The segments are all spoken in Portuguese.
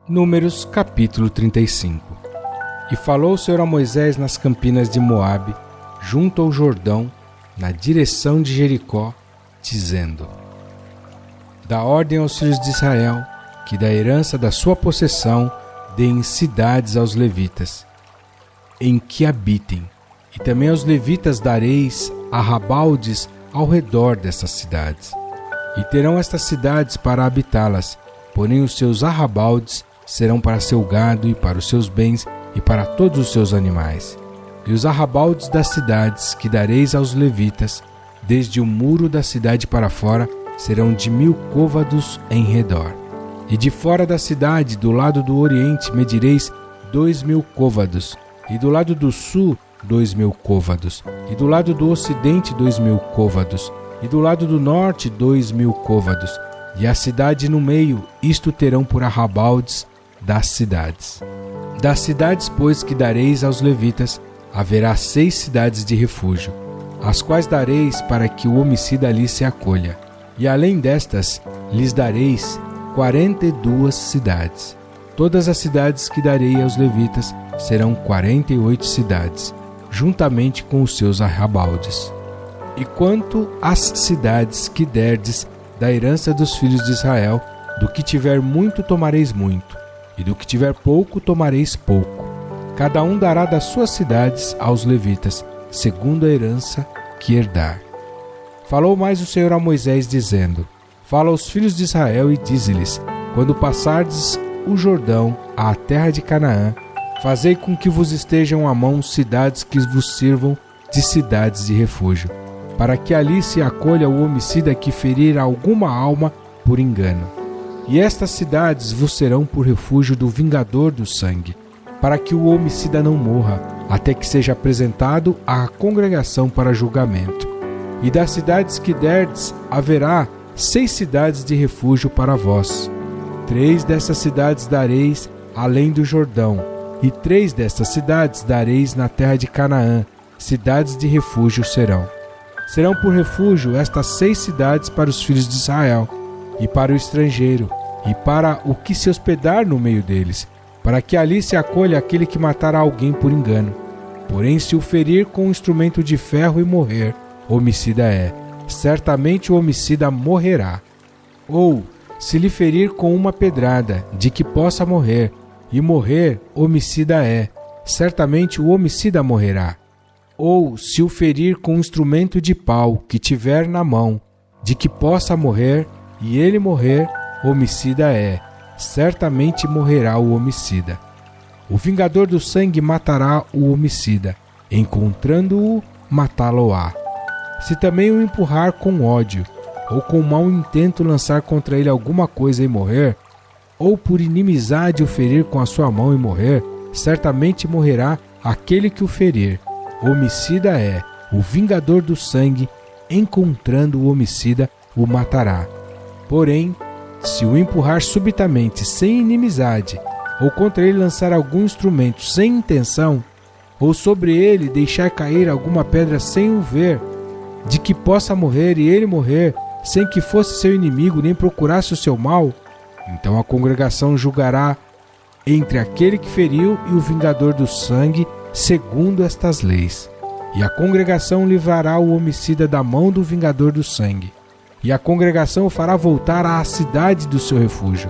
Números capítulo 35. E falou o Senhor a Moisés nas campinas de Moabe, junto ao Jordão, na direção de Jericó, dizendo: Dá ordem aos filhos de Israel, que da herança da sua possessão deem cidades aos levitas, em que habitem, e também aos levitas dareis arrabaldes ao redor dessas cidades. E terão estas cidades para habitá-las, porém os seus arrabaldes serão para seu gado e para os seus bens e para todos os seus animais. E os arrabaldes das cidades que dareis aos levitas, desde o muro da cidade para fora, serão de 1000 côvados em redor. E de fora da cidade, do lado do oriente, medireis 2000 côvados, e do lado do sul, 2000 côvados, e do lado do ocidente, 2000 côvados, e do lado do norte, 2000 côvados, e a cidade no meio, isto terão por arrabaldes das cidades. Das cidades, pois, que dareis aos levitas, haverá 6 cidades de refúgio, as quais dareis para que o homicida ali se acolha. E além destas, lhes dareis 42 cidades. Todas as cidades que darei aos levitas serão 48 cidades, juntamente com os seus arrabaldes. E quanto às cidades que derdes da herança dos filhos de Israel, do que tiver muito tomareis muito, e do que tiver pouco tomareis pouco. Cada um dará das suas cidades aos levitas, segundo a herança que herdar. Falou mais o Senhor a Moisés, dizendo: Fala aos filhos de Israel e dize-lhes: Quando passardes o Jordão, à terra de Canaã, fazei com que vos estejam à mão cidades que vos sirvam de cidades de refúgio, para que ali se acolha o homicida que ferir alguma alma por engano. E estas cidades vos serão por refúgio do vingador do sangue, para que o homicida não morra, até que seja apresentado à congregação para julgamento. E das cidades que derdes, haverá 6 cidades de refúgio para vós. 3 dessas cidades dareis além do Jordão, e 3 destas cidades dareis na terra de Canaã, cidades de refúgio serão. Serão por refúgio estas 6 cidades para os filhos de Israel, e para o estrangeiro, e para o que se hospedar no meio deles, para que ali se acolha aquele que matar alguém por engano. Porém, se o ferir com um instrumento de ferro e morrer, homicida é, certamente o homicida morrerá. Ou, se lhe ferir com uma pedrada, de que possa morrer, e morrer, homicida é, certamente o homicida morrerá. Ou, se o ferir com um instrumento de pau que tiver na mão, de que possa morrer, e ele morrer, homicida é, certamente morrerá o homicida. O vingador do sangue matará o homicida, encontrando-o, matá-lo-á. Se também o empurrar com ódio, ou com mau intento lançar contra ele alguma coisa e morrer, ou por inimizade o ferir com a sua mão e morrer, certamente morrerá aquele que o ferir. Homicida é, o vingador do sangue, encontrando o homicida, o matará. Porém, se o empurrar subitamente, sem inimizade, ou contra ele lançar algum instrumento sem intenção, ou sobre ele deixar cair alguma pedra sem o ver, de que possa morrer e ele morrer, sem que fosse seu inimigo nem procurasse o seu mal, então a congregação julgará entre aquele que feriu e o vingador do sangue, segundo estas leis. E a congregação livrará o homicida da mão do vingador do sangue. E a congregação o fará voltar à cidade do seu refúgio,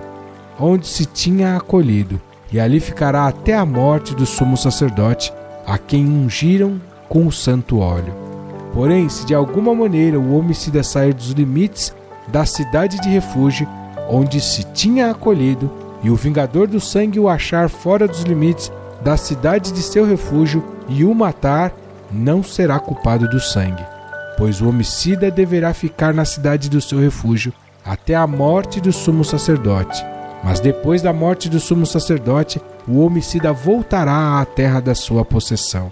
onde se tinha acolhido, e ali ficará até a morte do sumo sacerdote, a quem ungiram com o santo óleo. Porém, se de alguma maneira o homicida sair dos limites da cidade de refúgio, onde se tinha acolhido, e o vingador do sangue o achar fora dos limites da cidade de seu refúgio e o matar, não será culpado do sangue, pois o homicida deverá ficar na cidade do seu refúgio até a morte do sumo sacerdote. Mas depois da morte do sumo sacerdote, o homicida voltará à terra da sua possessão.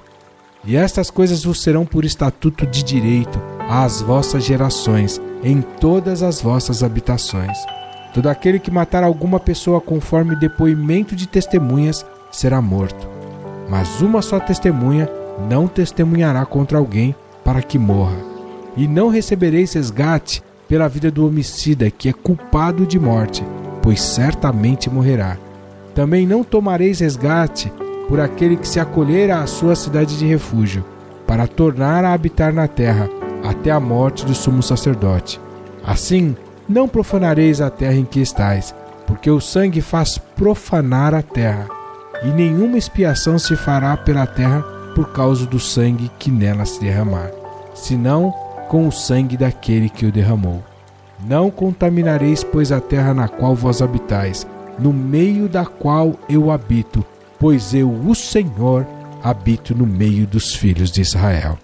E estas coisas vos serão por estatuto de direito às vossas gerações, em todas as vossas habitações. Todo aquele que matar alguma pessoa conforme depoimento de testemunhas será morto. Mas uma só testemunha não testemunhará contra alguém para que morra. E não recebereis resgate pela vida do homicida que é culpado de morte, pois certamente morrerá. Também não tomareis resgate por aquele que se acolher à sua cidade de refúgio, para tornar a habitar na terra até a morte do sumo sacerdote. Assim, não profanareis a terra em que estais, porque o sangue faz profanar a terra, e nenhuma expiação se fará pela terra por causa do sangue que nela se derramar, senão com o sangue daquele que o derramou. Não contaminareis, pois, a terra na qual vós habitais, no meio da qual eu habito, pois eu, o Senhor, habito no meio dos filhos de Israel.